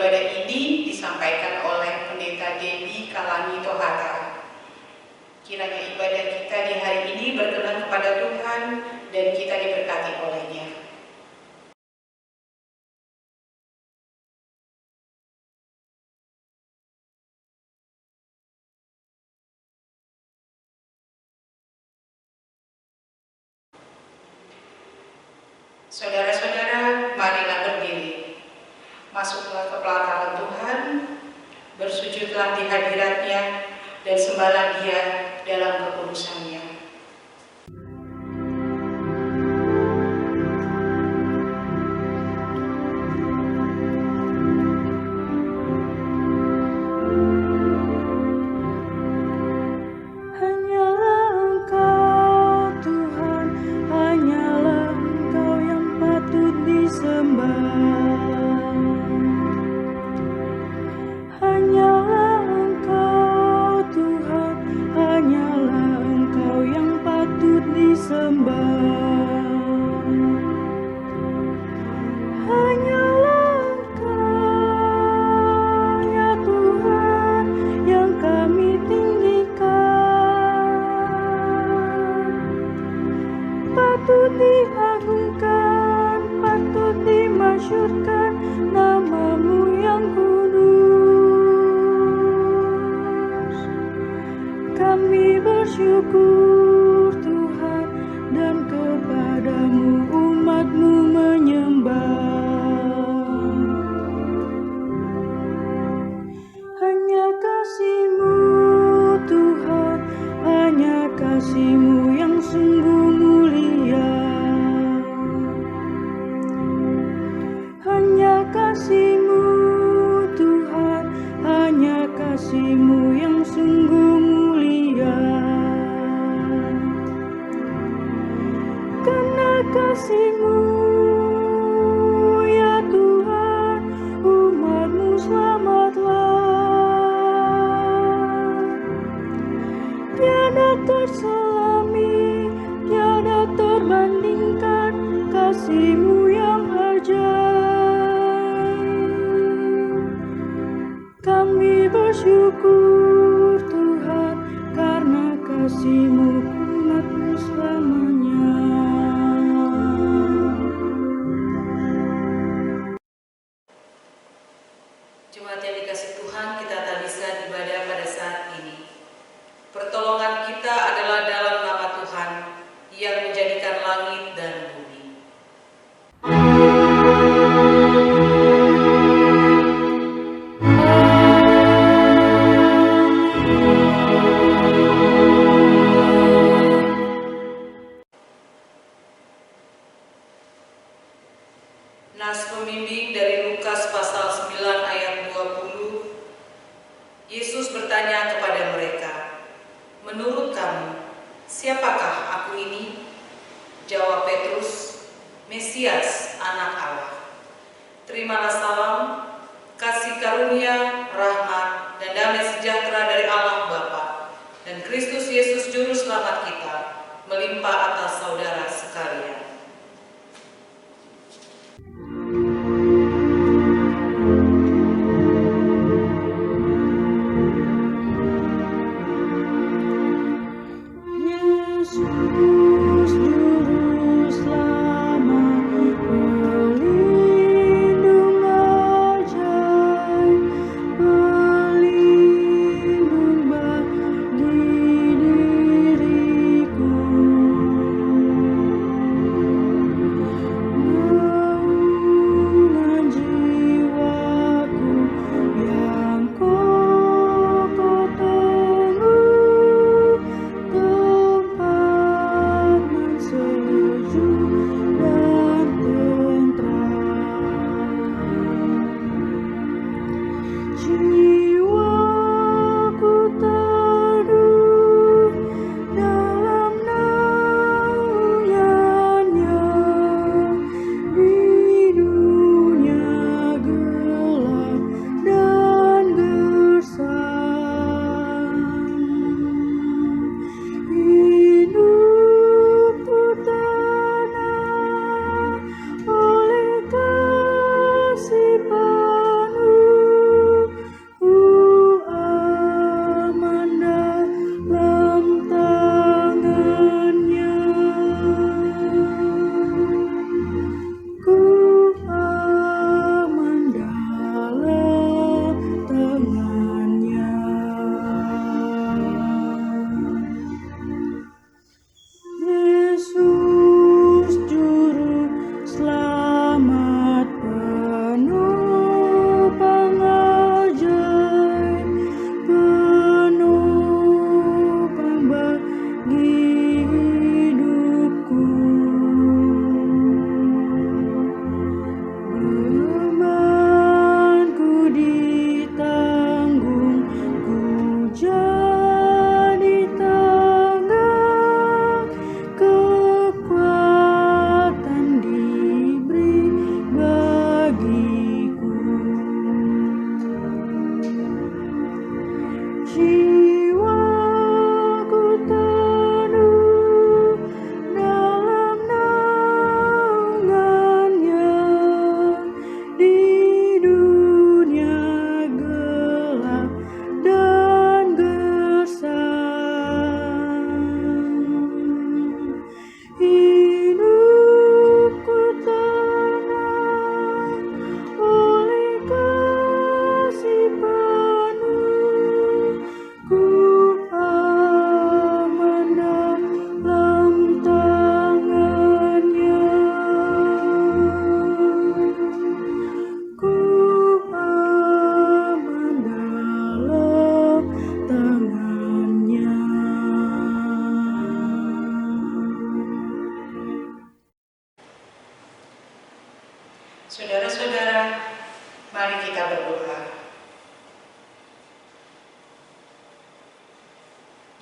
ibadah ini disampaikan oleh Pendeta Debbie Kalani Tohata. Kiranya ibadah kita di hari ini berkenan kepada Tuhan dan kita diberkati olehnya. Saudara-saudara, marilah berdiri. Masuklah ke pelataran Tuhan, bersujudlah di hadirat-Nya, dan sembahlah Dia dalam kekudusan-Nya. Patut diagungkan, patut dimasyurkan nama-Mu yang kudus. Kami bersyukur Tuhan, dan kepada-Mu umat-Mu menyembah. Hanya kasih-Mu Tuhan, hanya kasih-Mu yang sungguh mulia. Hanya kasih-Mu Tuhan, hanya kasih-Mu yang sungguh mulia. Karena kasih-Mu ya Tuhan, umat-Mu selamatlah. Tiada terselami, tiada terbandingkan kasih-Mu yang ajaib. Kami bersyukur Tuhan, karena kasih-Mu umat-Mu selamanya. Jemaat yang dikasihi Tuhan, kita habiskan ibadah pada saat ini. Pertolongan kita adalah dalam nama Tuhan yang menjadikan langit dan bumi. Nas pembimbing dari Lukas pasal 9 ayat 20. Yesus bertanya kepada mereka, "Menurut kamu, siapakah aku ini?" Jawab Petrus, "Mesias, Anak Allah." Terimalah salam, kasih karunia, rahmat, dan damai sejahtera dari Allah Bapa dan Kristus Yesus Juru Selamat kita melimpah atas saudara sekalian. Yesus Juru Selamat, pelindung ajaib, pelindung bagi diriku. Naungan jiwaku yang kokoh teguh, tempat nan sejuk dan tentram. Jiwaku teduh dalam naungannya, di dunia gelap dan gersang. Hidupku tenang oleh kasih penuh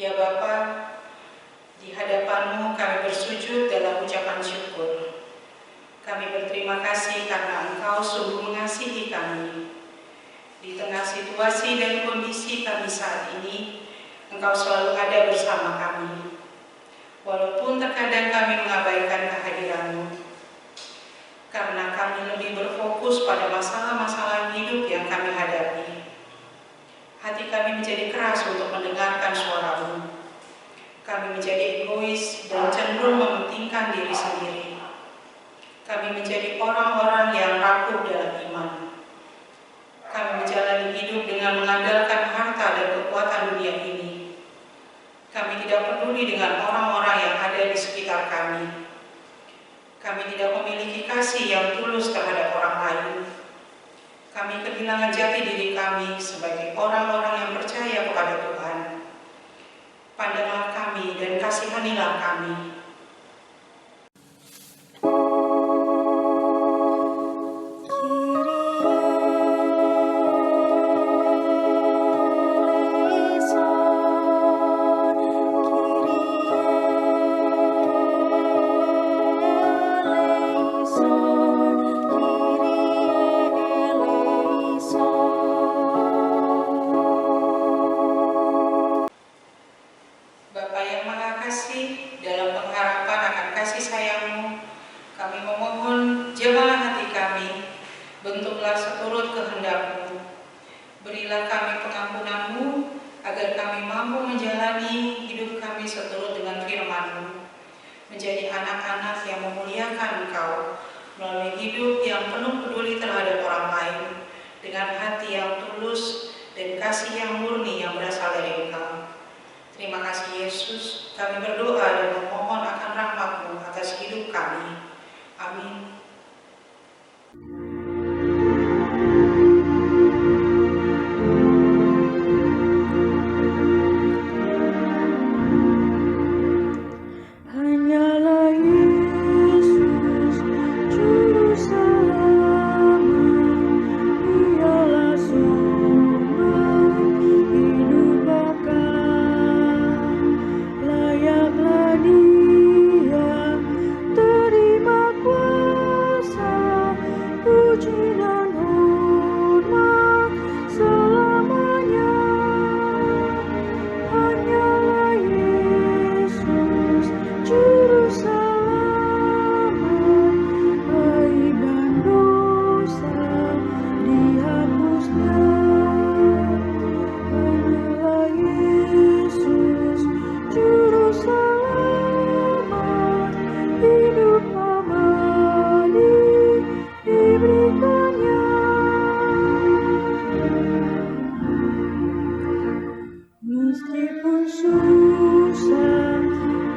Ya Bapa, di hadapan-Mu kami bersujud dalam ucapan syukur. Kami berterima kasih karena Engkau sungguh mengasihi kami. Di tengah situasi dan kondisi kami saat ini, Engkau selalu ada bersama kami. Walaupun terkadang kami mengabaikan kehadiran-Mu, karena kami lebih berfokus pada masalah-masalah hidup yang kami hadapi. Hati kami menjadi keras untuk mendengarkan suara-Mu. Kami menjadi egois dan cenderung mementingkan diri sendiri. Kami menjadi orang-orang yang rapuh dalam iman. Kami menjalani hidup dengan mengandalkan harta dan kekuatan dunia ini. Kami tidak peduli dengan orang-orang yang ada di sekitar kami. Kami tidak memiliki kasih yang tulus terhadap orang lain. Kami kehilangan jati diri kami sebagai orang-orang yang percaya kepada Tuhan. Pandanglah kami dan kasihanilah kami. Bapa yang Maha Kasih, dalam pengharapan akan kasih sayang-Mu, kami memohon jamalah hati kami, bentuklah seturut kehendak-Mu. Berilah kami pengampunan-Mu, agar kami mampu menjalani hidup kami seturut dengan firman-Mu, menjadi anak-anak yang memuliakan Engkau, melalui hidup yang penuh peduli terhadap orang lain, dengan hati yang tulus dan kasih yang murni yang berasal dari Engkau. Terima kasih Yesus, kami berdoa dan memohon akan rahmat-Mu atas hidup kami. Amin. Hanyalah Yesus, Juru Selamat, Dialah sumber hidup kekal. Layaklah Dia terima kuasa, puji dan hormat selamanya. Hanyalah Yesus, Juru Selamat, aib dan dosa dihapusnya. Hanyalah Yesus, Juru Selamat, hidup abadi diberikannya. Meskipun susah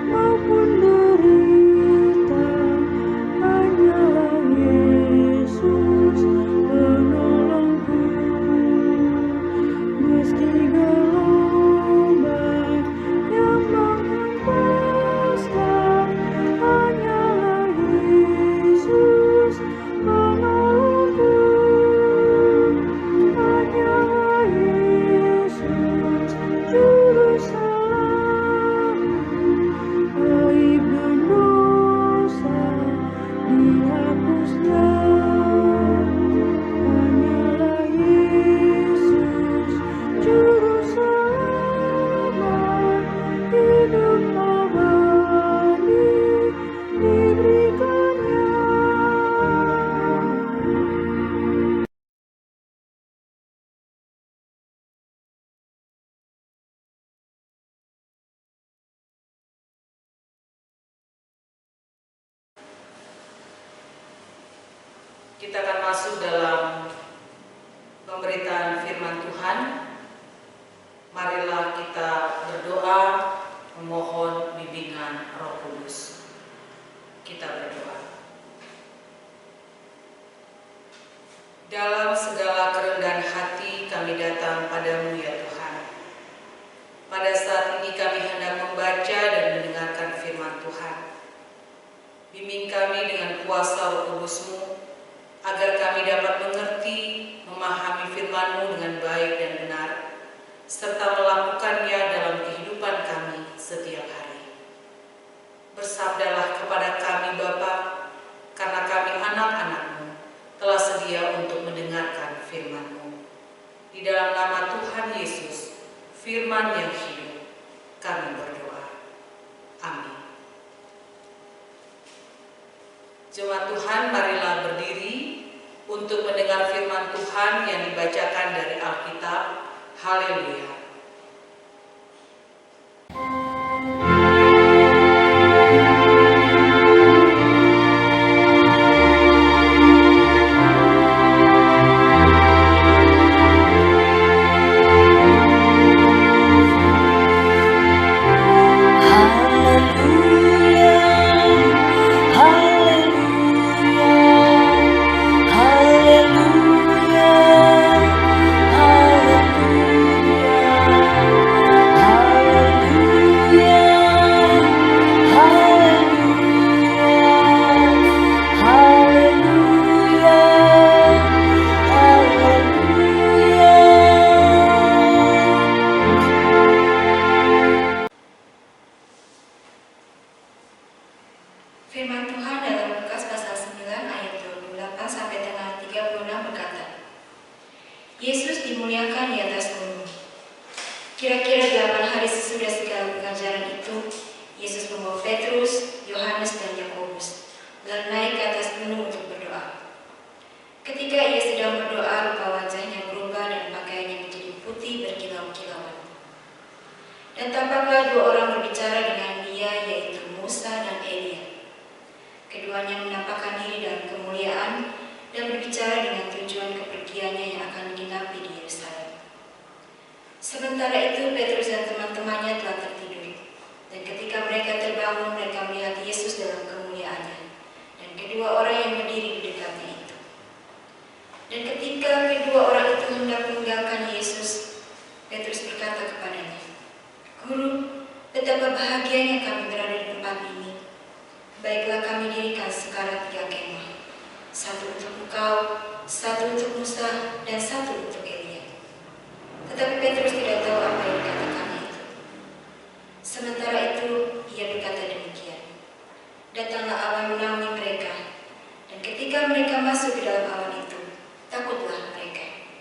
maupun derita, hanyalah Yesus penolongku. Meski gelombang yang menghempaskan, hanyalah Yesus penolongku. Hanyalah Yesus, Juru Selamat, aib dan dosa dihapusnya. Hanyalah Yesus, Juru Selamat, hidup abadi diberikannya. Kita akan masuk dalam pemberitaan firman Tuhan. Marilah kita berdoa memohon bimbingan Roh Kudus. Kita berdoa. Dalam segala kerendahan hati kami datang padamu ya Tuhan. Pada saat ini kami hendak membaca dan mendengarkan firman Tuhan. Bimbing kami dengan kuasa Roh Kudus-Mu, agar kami dapat mengerti, memahami firman-Mu dengan baik dan benar, serta melakukannya dalam kehidupan kami Di dalam nama Tuhan Yesus, firman yang hidup, kami berdoa. Amin. Jemaat Tuhan, marilah berdiri untuk mendengar firman Tuhan yang dibacakan dari Alkitab. Haleluya. Firman Tuhan dalam Lukas pasal 9 ayat 28 sampai dengan 36 berkata, Yesus dimuliakan di atas gunung. Kira-kira 8 hari sesudah segala pengajaran itu, Yesus membawa Petrus, Yohanes, dan Yakobus lalu naik ke atas gunung untuk berdoa. Ketika ia sedang berdoa, rupa wajahnya berubah dan pakaiannya menjadi putih berkilau-kilauan. Dan tampaklah 2 orang berbicara dengan dia, yaitu Musa dan Elia. Keduanya menampakkan diri dalam kemuliaan dan berbicara dengan tujuan kepergiannya yang akan menginap di Yerusalem. Sementara itu Petrus dan teman-temannya telah tertidur, dan ketika mereka terbangun, mereka melihat Yesus dalam kemuliaannya dan kedua orang yang berdiri di dekatnya itu. Dan ketika kedua orang itu hendak meninggalkan Yesus, Petrus berkata kepadanya, Guru, betapa bahagianya kami berada di tempat ini. Baiklah kami dirikan sekarang 3 kemah, 1 untuk engkau, 1 untuk Musa, dan 1 untuk Elia. Tetapi Petrus tidak tahu apa yang dikatakannya itu. Sementara itu ia berkata demikian. Datanglah awan menaungi mereka, dan ketika mereka masuk ke dalam awan itu, takutlah mereka.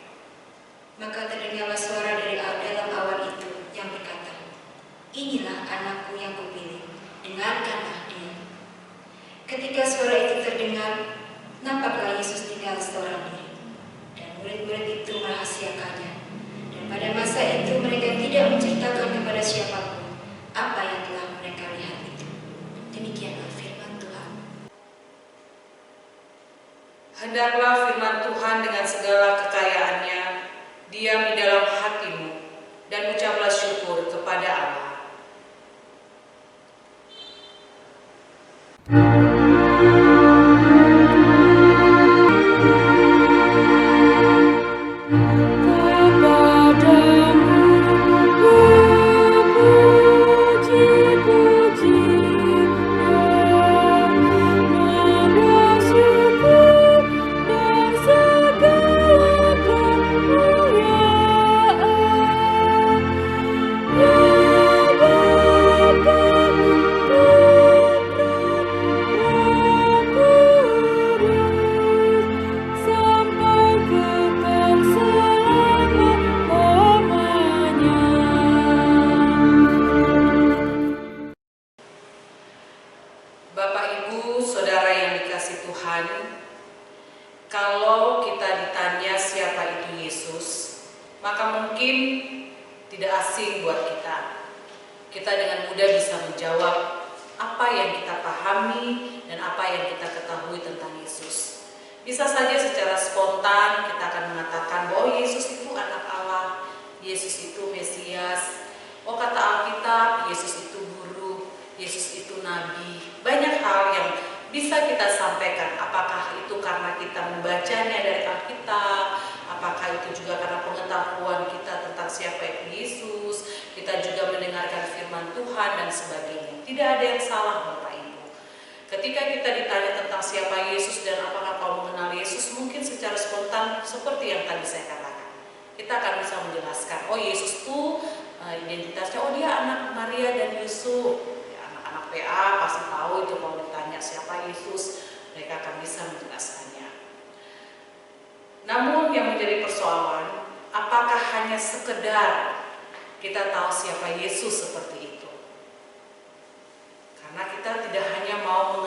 Maka terdengarlah suara dari dalam awan itu yang berkata, Inilah anakku yang kupilih, dengarkanlah dia. Ketika suara itu terdengar, nampaklah Yesus tinggal seorang diri, dan murid-murid itu merahasiakannya. Dan pada masa itu mereka tidak menceritakan kepada siapapun apa yang telah mereka lihat itu. Demikianlah firman Tuhan. Hendaklah firman Tuhan dengan segala kekayaannya diam di dalam hatimu, dan ucaplah syukur kepada Allah. Kalau kita ditanya siapa itu Yesus, maka mungkin tidak asing buat kita. Kita dengan mudah bisa menjawab apa yang kita pahami dan apa yang kita ketahui tentang Yesus. Bisa saja secara spontan kita akan mengatakan bahwa Yesus itu anak Allah, Yesus itu Mesias. Oh, kata Alkitab, Yesus itu guru, Yesus itu nabi. Banyak hal yang bisa kita sampaikan, apakah itu karena kita membacanya dari Alkitab, apakah itu juga karena pengetahuan kita tentang siapa itu Yesus, kita juga mendengarkan firman Tuhan dan sebagainya. Tidak ada yang salah Bapak Ibu. Ketika kita ditanya tentang siapa Yesus dan apakah kau mengenal Yesus, mungkin secara spontan seperti yang tadi saya katakan. Kita akan bisa menjelaskan, oh Yesus itu identitasnya, oh dia anak Maria dan Yusuf. Anak PA pasti tahu itu kalau ditanya siapa Yesus, mereka akan bisa menjelaskannya. Namun yang menjadi persoalan, apakah sekedar kita tahu siapa Yesus seperti itu. Karena kita tidak hanya mau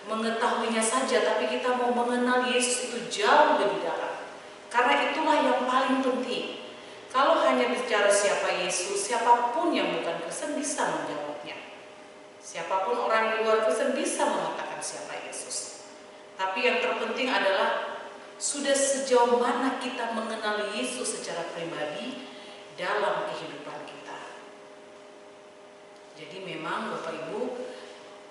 mengetahuinya saja, tapi kita mau mengenal Yesus itu jauh lebih dalam. Karena itulah yang paling penting. Kalau hanya bicara siapa Yesus, siapapun yang bukan Kristen bisa menjawabnya. Siapapun orang di luar Kristen bisa mengatakan siapa Yesus. Tapi yang terpenting adalah sudah sejauh mana kita mengenal Yesus secara pribadi dalam kehidupan kita. Jadi memang Bapak Ibu,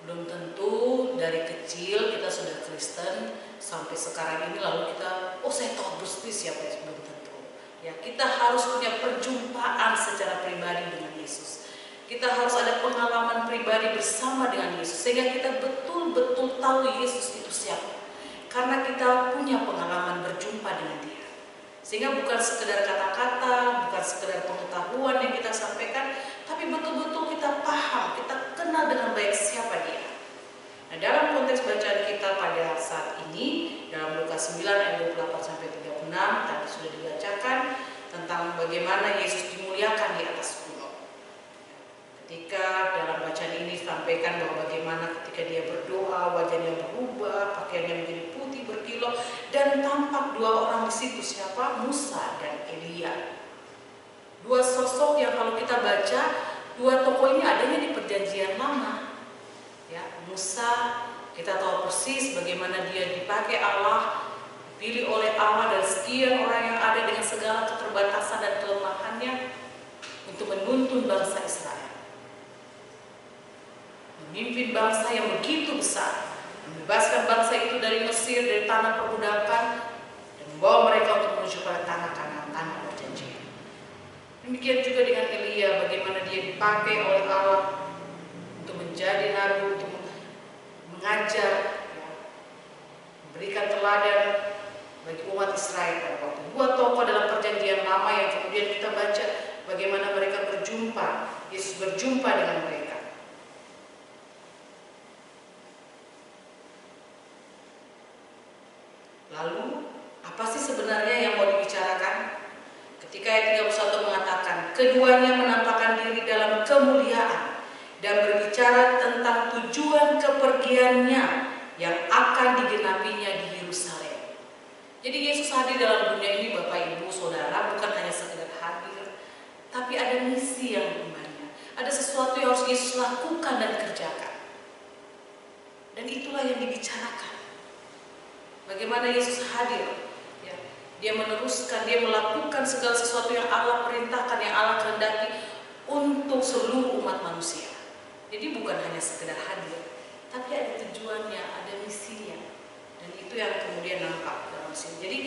belum tentu dari kecil kita sudah Kristen sampai sekarang ini lalu kita, saya tahu pasti siapa Yesus, belum tentu. Ya, kita harus punya perjumpaan secara pribadi dengan Yesus. Kita harus ada pengalaman pribadi bersama dengan Yesus sehingga kita betul-betul tahu Yesus itu siapa. Karena kita punya pengalaman berjumpa dengan Dia. Sehingga bukan sekedar kata-kata, bukan sekedar pengetahuan yang kita sampaikan, tapi betul-betul kita paham, kita kenal dengan baik siapa Dia. Nah, dalam konteks bacaan kita pada saat ini, dalam Lukas 9 ayat 28-36, tadi sudah dibacakan tentang bagaimana Yesus dimuliakan di atas gunung. Ketika dalam bacaan ini disampaikan bahwa bagaimana ketika Dia berdoa, wajahnya berubah, pakaiannya menjadi putih berkilau, dan tampak dua orang di situ, siapa? Musa dan Elia. Dua sosok yang kalau kita baca, dua tokoh ini adanya di Perjanjian Lama. Ya, Musa kita tahu persis bagaimana dia dipakai Allah, dipilih oleh Allah dan sekian orang yang ada dengan segala keterbatasan dan kelemahannya untuk menuntun bangsa Israel. Memimpin bangsa yang begitu besar, membebaskan bangsa itu dari Mesir, dari tanah perbudakan, dan membawa mereka untuk menuju pada tanah Kanaan, tanah perjanjian. Demikian juga dengan Elia, bagaimana dia dipakai oleh Allah untuk menjadi nabi, untuk mengajar, ya, memberikan teladan bagi umat Israel pada waktu. Dua tokoh dalam Perjanjian Lama yang kemudian kita baca bagaimana mereka berjumpa, Yesus berjumpa dengan mereka. Lalu, apa sih sebenarnya yang mau dibicarakan? Ketika ayat 31 mengatakan, keduanya menampakkan diri dalam kemuliaan dan berbicara tentang tujuan kepergiannya yang akan digenapinya di Yerusalem. Jadi Yesus hadir dalam dunia ini, Bapak Ibu Saudara, bukan hanya sekedar hadir, tapi ada misi yang diembannya. Ada sesuatu yang harus Yesus lakukan dan kerjakan. Dan itulah yang dibicarakan. Bagaimana Yesus hadir, ya, Dia meneruskan, Dia melakukan segala sesuatu yang Allah perintahkan, yang Allah kehendaki untuk seluruh umat manusia. Jadi bukan hanya sekedar hadir, tapi ada tujuannya, ada misinya, dan itu yang kemudian nampak dalam sini. Jadi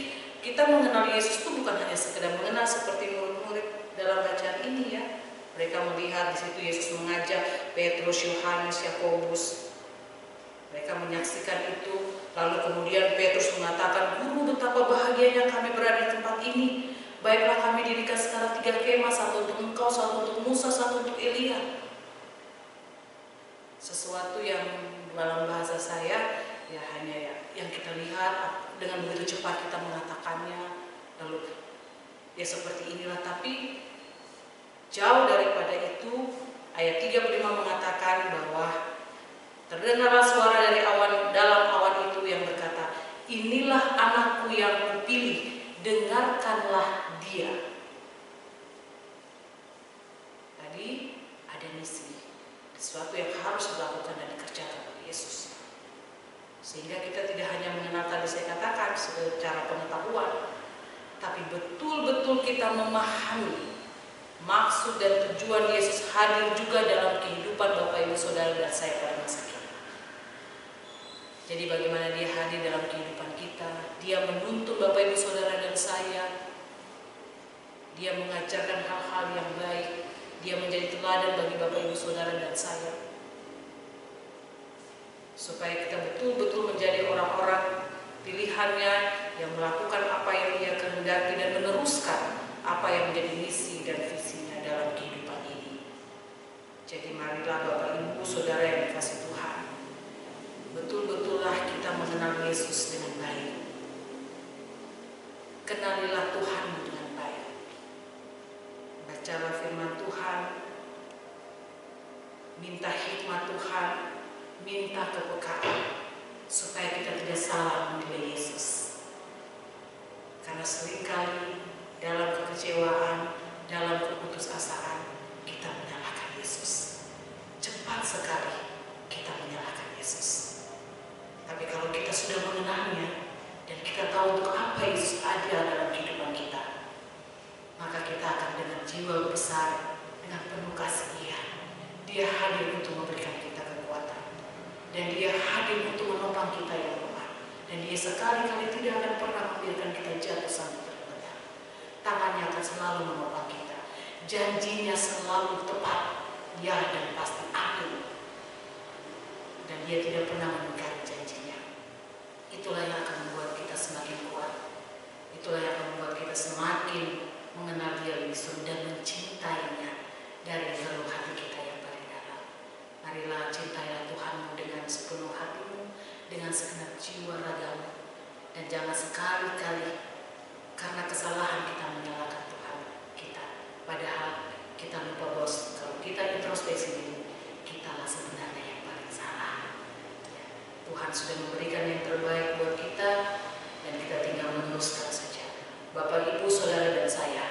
kita mengenal Yesus itu bukan hanya sekedar mengenal seperti murid-murid dalam bacaan ini, ya. Mereka melihat di situ Yesus mengajak Petrus, Yohanes, Yakobus. Mereka menyaksikan itu. Lalu kemudian Petrus mengatakan, Guru, betapa bahagianya kami berada di tempat ini. Baiklah kami dirikan sekarang 3 kemah, satu untuk Engkau, satu untuk Musa, satu untuk Elia. Sesuatu yang dalam bahasa saya, ya hanya ya, yang kita lihat dengan begitu cepat kita mengatakannya. Lalu ya seperti inilah, tapi jauh daripada itu. Ayat 35 mengatakan bahwa terdengarlah suara dari dalam awan itu yang berkata, inilah anakku yang kupilih, dengarkanlah dia. Tadi ada misi, sesuatu yang harus dilakukan dan dikerjakan oleh Yesus. Sehingga kita tidak hanya mengenal, tadi saya katakan, secara pengetahuan, tapi betul-betul kita memahami maksud dan tujuan Yesus hadir juga dalam kehidupan Bapak Ibu Saudara dan saya pada masa kini. Jadi bagaimana Dia hadir dalam kehidupan kita, Dia menuntun Bapak Ibu Saudara dan saya, Dia mengajarkan hal-hal yang baik, Dia menjadi teladan bagi Bapak Ibu Saudara dan saya, supaya kita betul-betul menjadi orang-orang pilihannya yang melakukan apa yang Dia kehendaki dan meneruskan apa yang menjadi misi dan visinya dalam kehidupan ini. Jadi marilah Bapak Ibu Saudara yang dikasihi Tuhan, betul-betullah kita mengenal Yesus dengan baik. Kenalilah Tuhanmu dengan baik. secara firman Tuhan, minta hikmat Tuhan, minta kepekaan, supaya kita tidak salah menilai Yesus. Karena seringkali dalam kekecewaan, dalam keputusasaan, kita menyalahkan Yesus. Cepat sekali kita menyalahkan Yesus. Tapi kalau kita sudah mengenalnya, dan kita tahu untuk apa Yesus ada dalam kehidupan kita, maka kita akan dengan jiwa besar, dengan penuh kasih Dia hadir untuk memberikan kita kekuatan. Dan Dia hadir untuk menopang kita yang lemah. Dan Dia sekali-kali tidak akan pernah membiarkan kita jatuh sampai terledak. Tangannya akan selalu menopang kita. Janjinya selalu tepat, ya dan pasti amin. Dan Dia tidak pernah mengingkari janjinya. Itulah yang akan membuat kita semakin kuat. Itulah yang akan membuat kita semakin mengenal Dia lebih sungguh dan mencintainya dari seluruh hati kita yang paling dalam. Marilah cintailah Tuhanmu dengan sepenuh hatimu, dengan segenap jiwa ragamu, dan jangan sekali-kali karena kesalahan kita menyalahkan Tuhan kita. Padahal kita lupa bahwa kalau kita introspeksi diri, kitalah sebenarnya yang paling salah. Tuhan sudah memberikan yang terbaik buat kita, dan kita tinggal meneruskan saja. Bapak, Ibu, Saudara, dan saya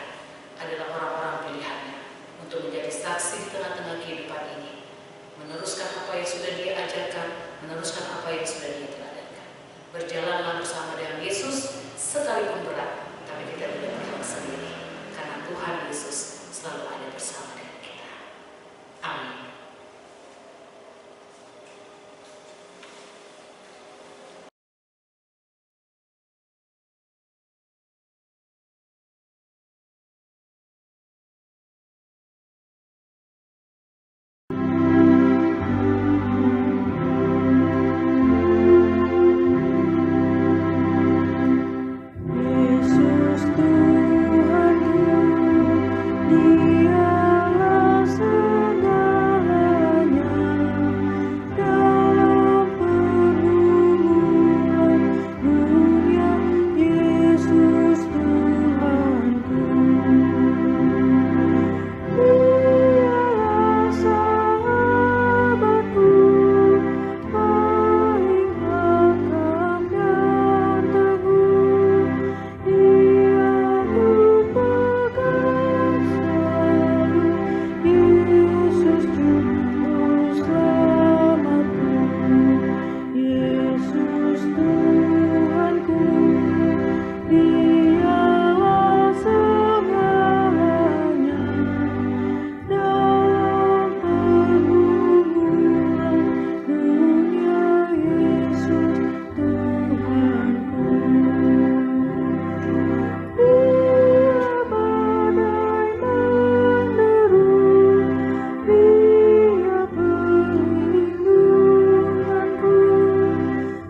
adalah orang-orang pilihannya untuk menjadi saksi di tengah-tengah kehidupan ini, meneruskan apa yang sudah Dia ajarkan, meneruskan apa yang sudah Dia teladankan. Berjalanlah bersama dengan Yesus sekalipun berat, tapi kita tidak berjalan sendiri, karena Tuhan Yesus selalu ada bersama dengan kita. Amin. Yesus Tuhanku, Dialah segalanya. Dalam pergumulan dunia, Yesus Tuhanku. Dialah sahabatku, paling rakat dan teguh. Dia ku pegang selalu, Yesus Juru Selamatku. Yesus Tuhanku, Dialah segalanya. Dalam pergumulan dunia, Yesus Tuhanku. Bila badai menderu, Dia perlindunganku.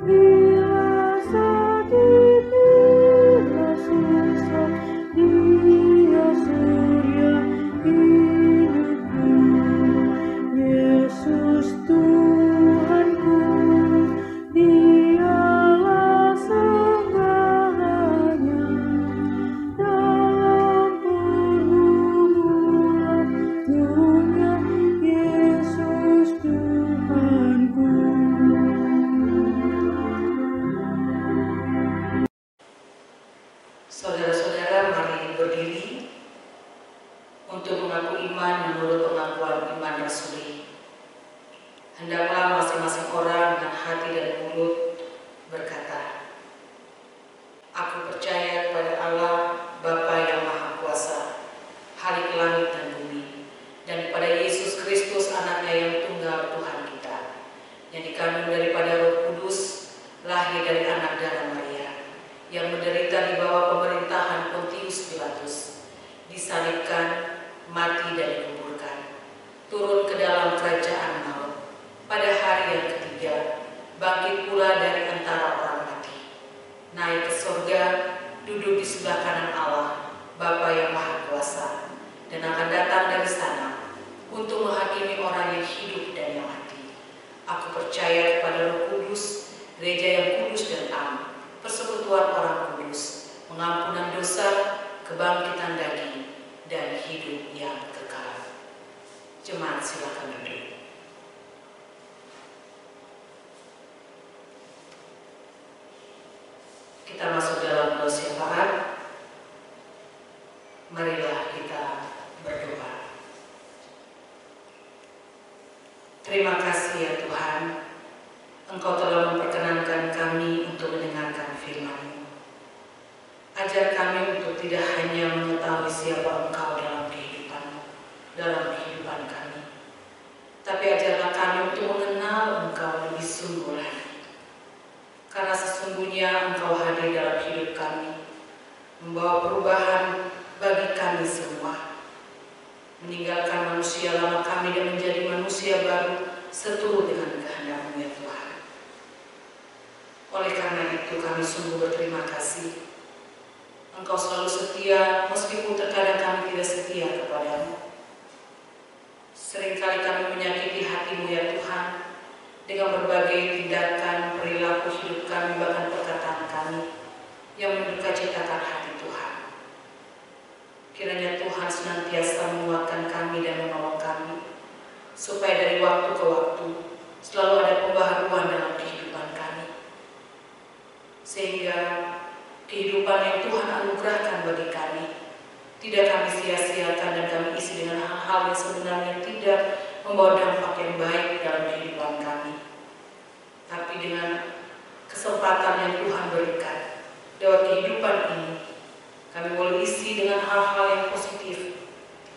Bila sakit, bila susah, Dia surya hidupku. Yesus Tuhanku, Dialah segalanya. Dalam pergumulan dunia, Yesus Tuhanku. Saudara-saudara, mari berdiri untuk mengaku iman menurut pengakuan iman rasuli. Hendaklah masing-masing orang dengan hati dan mulut berkata, Aku percaya kepada Allah, Bapa yang Maha Kuasa, Khalik langit dan bumi, dan kepada Yesus Kristus, Anaknya yang tunggal Tuhan kita, yang dikandung daripada Roh Kudus, lahir dari anak darah Maria, yang menderita di bawah pemerintahan Pontius Pilatus, disalibkan, mati dan dikuburkan, turun ke dalam kerajaan maut, pada hari yang ketiga, bangkit pula dari antara orang mati, naik ke surga, duduk di sebelah kanan Allah, Bapa yang Maha Kuasa, dan akan datang dari sana untuk menghakimi orang yang hidup dan yang mati. Aku percaya kepada Roh Kudus, gereja yang kudus dan am, persekutuan orang kudus, pengampunan dosa, kebangkitan daging, dan hidup yang Terima kasih ya Tuhan, Engkau telah memperkenankan kami untuk mendengarkan firman-Mu. Ajar kami untuk tidak hanya mengetahui siapa Engkau dalam kehidupan kami, tapi ajarlah kami untuk mengenal Engkau lebih sungguh lagi. Karena sesungguhnya Engkau hadir dalam hidup kami, membawa perubahan bagi kami semua, meninggalkan manusia lama kami dan menjadi manusia baru seturut dengan kehendak-Mu ya Tuhan. Oleh karena itu kami sungguh berterima kasih. Engkau selalu setia meskipun terkadang kami tidak setia kepada-Mu. Seringkali kami menyakiti hati-Mu ya Tuhan dengan berbagai tindakan, perilaku hidup kami, bahkan perkataan kami yang mendukacitakan hati Tuhan. Kiranya Tuhan senantiasa menguatkan kami dan menolong kami, supaya dari waktu ke waktu selalu ada pembaharuan dalam kehidupan kami. Sehingga kehidupan yang Tuhan anugerahkan bagi kami tidak kami sia-siakan dan kami isi dengan hal-hal yang sebenarnya tidak membawa dampak yang baik dalam kehidupan kami. Tapi dengan kesempatan yang Tuhan berikan lewat kehidupan ini, kami boleh isi dengan hal-hal yang positif,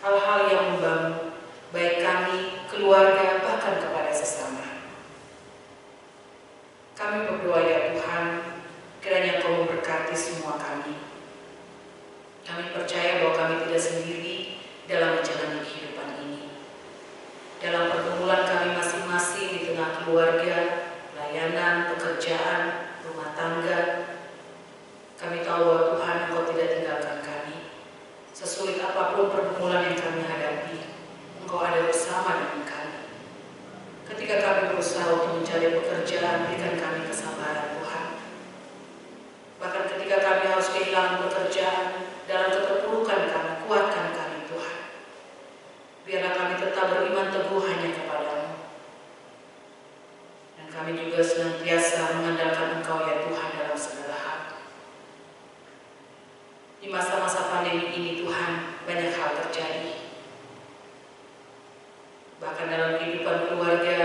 hal-hal yang membangun baik kami, keluarga, bahkan kepada sesama. Kami berdoa ya Tuhan, kiranya Kau memberkati semua kami. Kami percaya bahwa kami tidak sendiri dalam menjalani kehidupan ini. Dalam pergumulan kami masing-masing di tengah keluarga, layanan, pekerjaan, rumah tangga, kami tahu bahwa Tuhan Engkau tidak tinggalkan kami. Sesulit apapun pergumulan yang kami hadapi, Engkau ada bersama dengan kami. Ketika kami berusaha untuk mencari pekerjaan, berikan kami kesabaran Tuhan. Bahkan ketika kami harus kehilangan pekerjaan, dalam keterpurukan kami, kuatkan kami Tuhan. Biarlah kami tetap beriman teguh hanya kepada-Mu. Dan kami juga senantiasa mengandalkan Engkau ya Tuhan dalam segala hal. Di masa-masa pandemi ini Tuhan, banyak hal terjadi. Bahkan dalam kehidupan keluarga,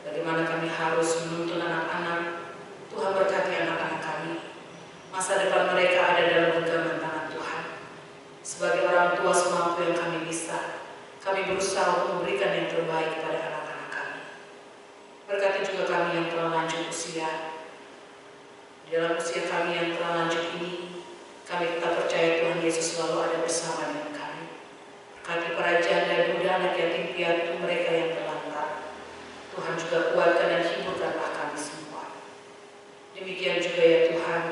bagaimana kami harus menuntun anak-anak. Tuhan berkati anak-anak kami. Masa depan mereka ada dalam genggaman tangan Tuhan. Sebagai orang tua semampu yang kami bisa, kami berusaha untuk memberikan yang terbaik kepada anak-anak kami. Berkati juga kami yang telah lanjut usia. Di dalam usia kami yang telah lanjut ini, kami tetap percaya Tuhan Yesus selalu ada bersama dengan kami. Berkati para janda, duda, anak yatim piatu, mereka yang terlantar. Tuhan juga kuatkan dan hiburkanlah kami semua. Demikian juga ya Tuhan,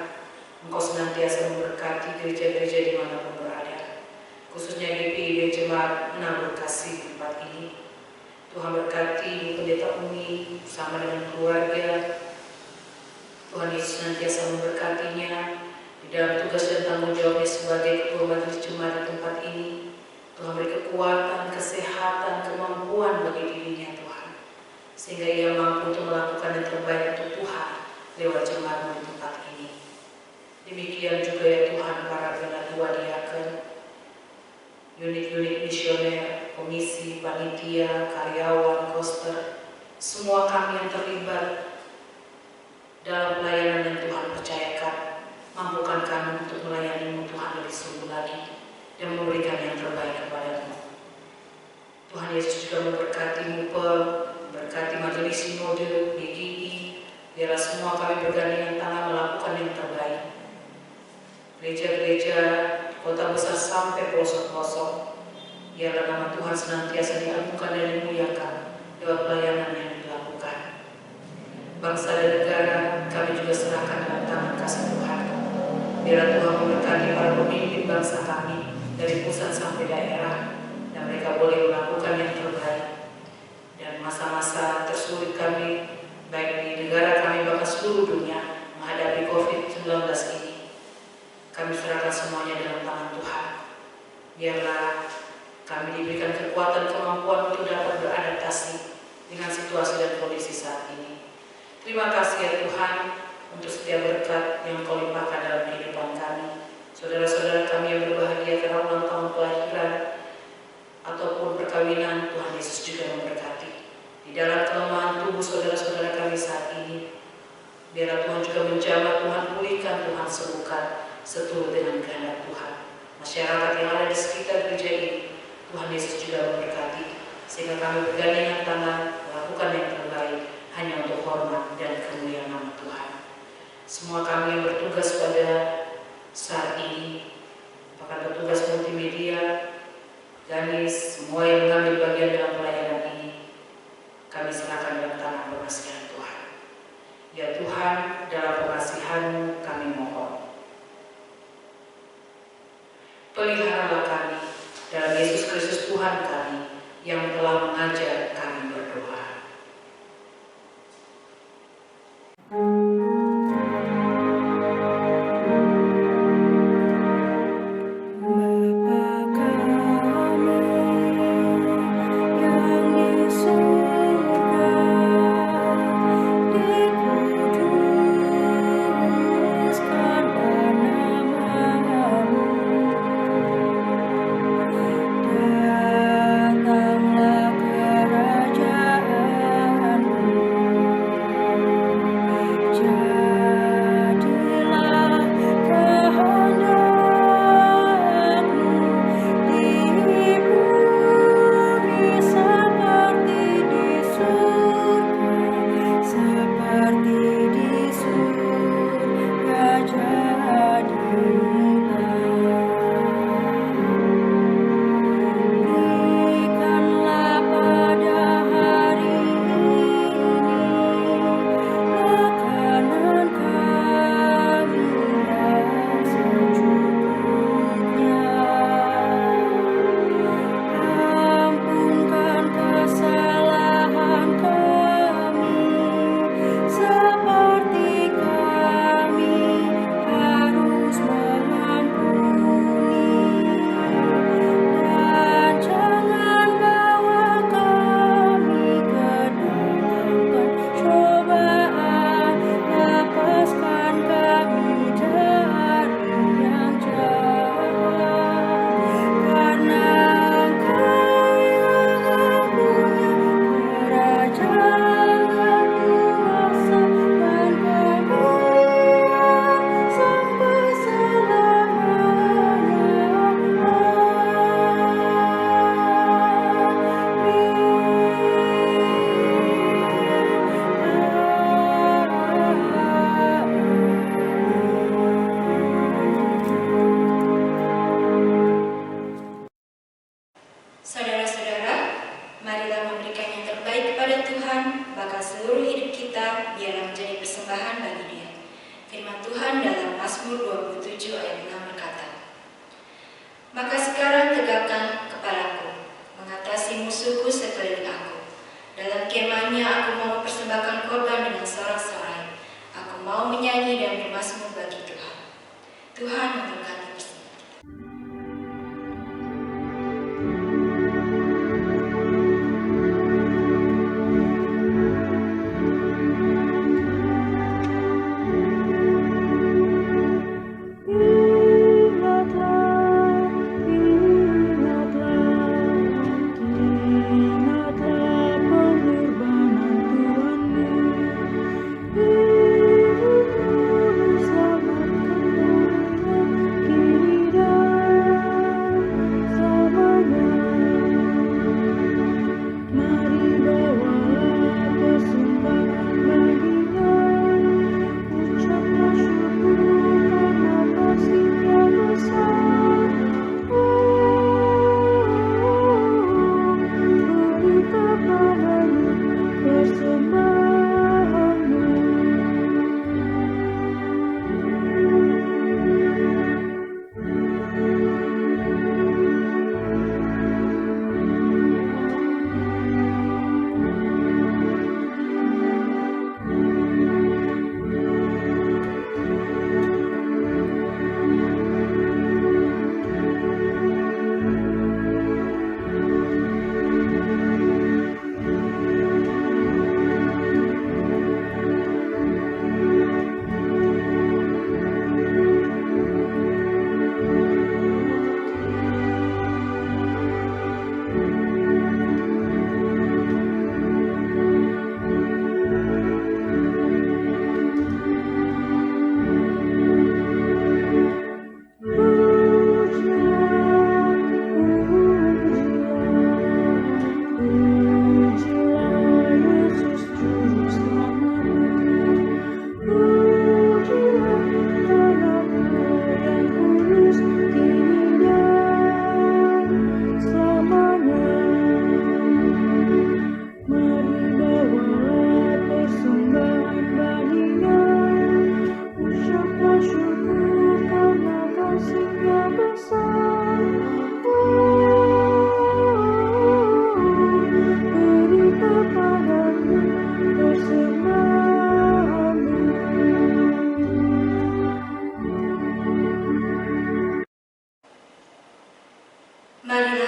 Engkau senantiasa memberkati gereja-gereja dimanapun berada, khususnya GPIB Jemaat Menabur Kasih di tempat ini. Tuhan berkati Pendeta Umi bersama dengan keluarga. Tuhan Yesus senantiasa memberkatinya di dalam tugas dan tanggung jawabnya sebagai Ketua Majelis Jemaat di tempat ini. Tuhan beri kekuatan, kesehatan, kemampuan bagi dirinya Tuhan, sehingga ia mampu untuk melakukan yang terbaik untuk Tuhan lewat jemaat di tempat ini. Demikian juga ya Tuhan para penatua diaken, unit-unit misioner, komisi, panitia, karyawan, koster, semua kami yang terlibat dalam pelayanan yang Tuhan percayakan. Mampukan kami untuk melayani-Mu Tuhan lebih sungguh lagi dan memberikan yang terbaik kepada-Mu. Tuhan Yesus juga memberkati MUPE, berkati Majelis Sinode, BGI, biarlah semua kami bergandengan tangan melakukan yang terbaik. Gereja-gereja kota besar sampai pelosok-pelosok, biarlah nama Tuhan senantiasa diagungkan dan dimuliakan lewat pelayanan yang dilakukan. Bangsa dan negara kami juga serahkan dalam tangan kasih Tuhan. Biarlah Tuhan memberkati para pemimpin bangsa kami dari pusat sampai daerah, dan mereka boleh melakukan yang terbaik. Dan masa-masa tersulit kami, baik di negara kami bahkan seluruh dunia menghadapi COVID-19 ini, kami serahkan semuanya dalam tangan Tuhan. Biarlah kami diberikan kekuatan kemampuan untuk dapat beradaptasi dengan situasi dan kondisi saat ini. Terima kasih ya Tuhan untuk setiap berkat yang Kau limpahkan dalam kehidupan kami. Saudara-saudara kami yang berbahagia karena ulang tahun kelahiran ataupun perkawinan, Tuhan Yesus juga memberkati. Di dalam Biarlah Tuhan juga menjamah, Tuhan pulihkan, Tuhan sembuhkan seturut dengan kehendak Tuhan. Masyarakat yang ada di sekitar gereja ini, Tuhan Yesus juga memberkati, sehingga kami bergandengan tangan melakukan yang terbaik hanya untuk hormat dan kemuliaan nama Tuhan. Semua kami yang bertugas pada saat ini, apakah petugas multimedia, Ganis, semua yang mengambil bagian dalam pelayanan ini, kami serahkan dalam tangan pengasihan Tuhan. Ya Tuhan, dalam pengasihan-Mu kami mohon. Peliharalah kami dalam Yesus Kristus Tuhan kami yang telah mengajar kami berdoa. Saudara-saudara, marilah memberikan yang terbaik kepada Tuhan, bahkan seluruh hidup kita biarlah menjadi persembahan bagi Dia. Firman Tuhan dalam Mazmur 27 ayat 6 berkata, "Maka sekarang tegakkan kepalaku, mengatasi musuhku sekeliling aku. Dalam kemahnya aku mau mempersembahkan korban dengan sorak-sorai. Aku mau menyanyi dan bermazmur bagi Tuhan." Tuhan memberkati bersama. Ingatlah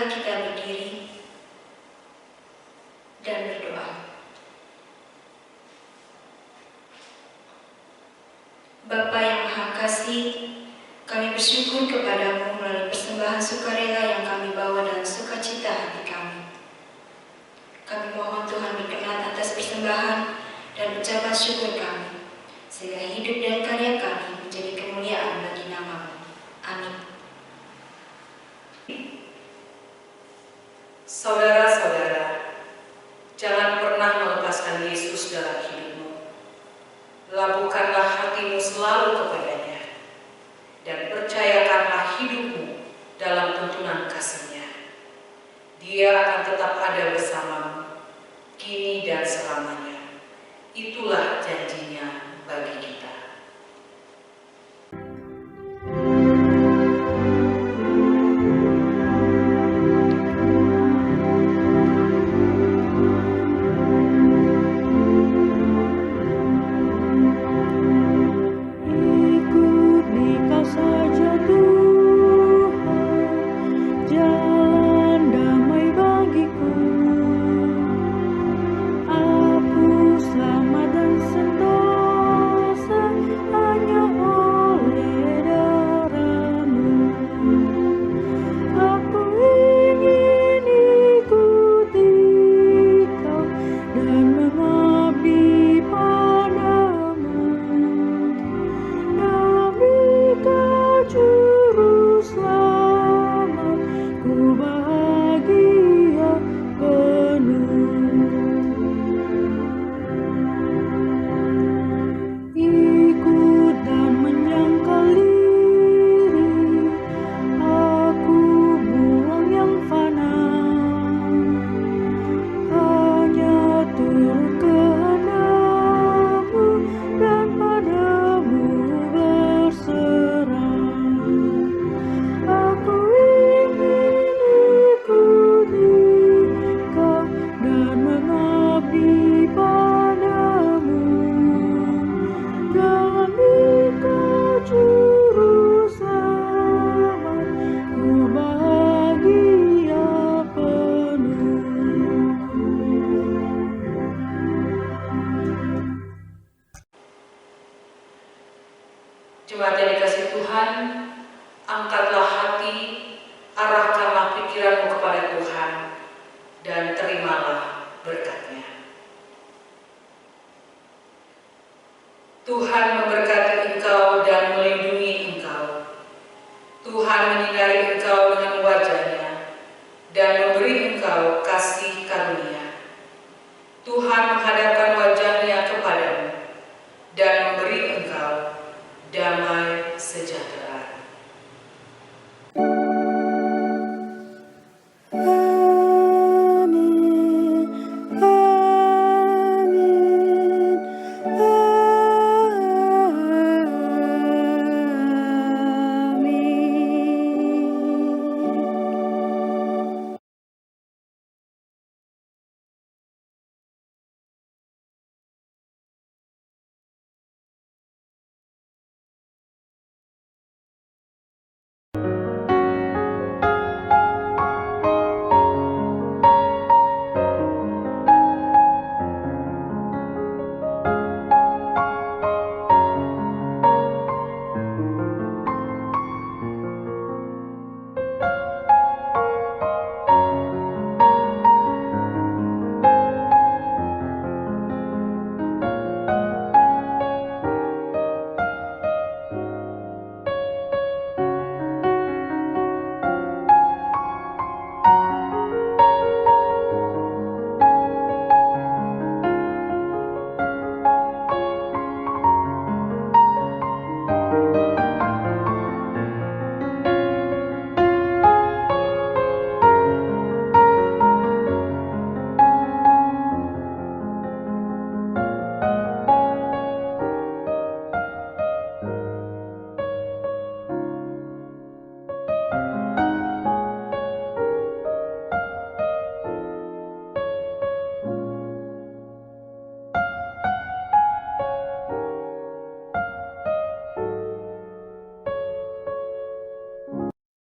Marilah kita berdiri dan berdoa. Bapa yang Maha Kasih, kami bersyukur kepadamu melalui persembahan sukarela yang kami bawa dalam sukacita hati kami. Kami mohon Tuhan berkenan atas persembahan dan ucapan syukur kami, sehingga hidup dan karya kami menjadi kemuliaan bagi nama-Mu. Amin. Saudara-saudara, jangan pernah melepaskan Yesus dalam hidupmu. Labuhkanlah hatimu selalu kepadanya, dan percayakanlah hidupmu dalam tuntunan kasih-Nya. Dia akan tetap ada bersamamu, kini dan selamanya. Itulah janji-Nya bagi kita. Ikut Dikau saja Tuhan, jalan damai bagiku. Aku selamat dan sentosa hanya oleh darah-Mu. Aku ingin ikuti Kau dan mengabdi padamu. Dalam Dikau juru selamat, ku bahagia penuh. Ikut dan menyangkal diri, aku buang yang fana. Hanya turut kehendak-Mu dan padamu berserah. Aku ingin ikuti Kau dan mengabdi padamu. Dalam Dikau juru selamat, ku bahagia penuh. Jemaat yang dikasihi Tuhan, angkatlah hati, arahkanlah pikiranmu kepada Tuhan, dan terimalah berkat-Nya. Tuhan memberkati engkau dan melindungi engkau. Tuhan menyinari engkau dengan wajah-Nya dan memberi engkau kasih